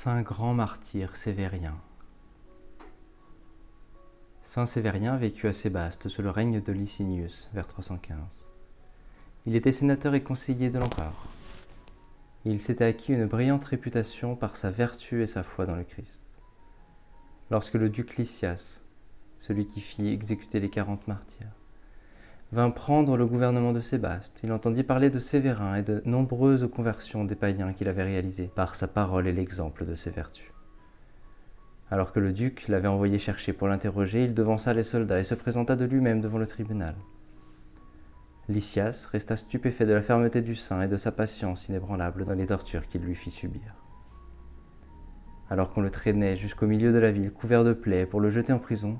Saint grand martyr sévérien. Saint Sévérien vécut à Sébaste sous le règne de Licinius, vers 315. Il était sénateur et conseiller de l'empereur. Il s'était acquis une brillante réputation par sa vertu et sa foi dans le Christ. Lorsque le duc Lysias, celui qui fit exécuter les 40 martyrs, vint prendre le gouvernement de Sébaste, il entendit parler de Sévérin et de nombreuses conversions des païens qu'il avait réalisées par sa parole et l'exemple de ses vertus. Alors que le duc l'avait envoyé chercher pour l'interroger, il devança les soldats et se présenta de lui-même devant le tribunal. Lysias resta stupéfait de la fermeté du saint et de sa patience inébranlable dans les tortures qu'il lui fit subir. Alors qu'on le traînait jusqu'au milieu de la ville, couvert de plaies, pour le jeter en prison,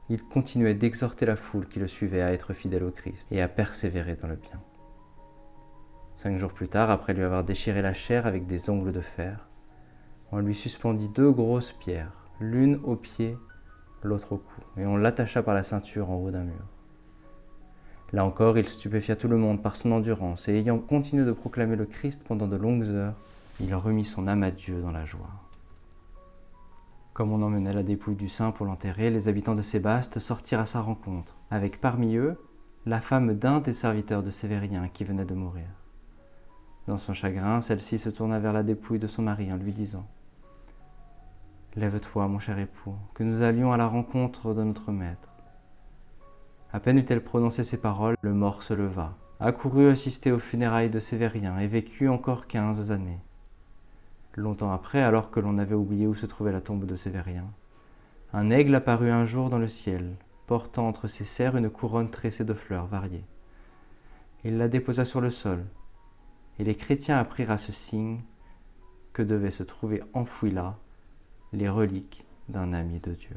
il continuait d'exhorter la foule qui le suivait à être fidèle au Christ et à persévérer dans le bien. 5 jours plus tard, après lui avoir déchiré la chair avec des ongles de fer, on lui suspendit 2 grosses pierres, l'une au pied, l'autre au cou, et on l'attacha par la ceinture en haut d'un mur. Là encore, il stupéfia tout le monde par son endurance, et ayant continué de proclamer le Christ pendant de longues heures, il remit son âme à Dieu dans la joie. Comme on emmenait la dépouille du saint pour l'enterrer, les habitants de Sébaste sortirent à sa rencontre, avec parmi eux la femme d'un des serviteurs de Sévérien qui venait de mourir. Dans son chagrin, celle-ci se tourna vers la dépouille de son mari en lui disant « Lève-toi, mon cher époux, que nous allions à la rencontre de notre maître. » À peine eut-elle prononcé ces paroles, le mort se leva, accourut assister aux funérailles de Sévérien et vécut encore 15 années. Longtemps après, alors que l'on avait oublié où se trouvait la tombe de Sévérien, un aigle apparut un jour dans le ciel, portant entre ses serres une couronne tressée de fleurs variées. Il la déposa sur le sol, et les chrétiens apprirent à ce signe que devaient se trouver enfouies là les reliques d'un ami de Dieu.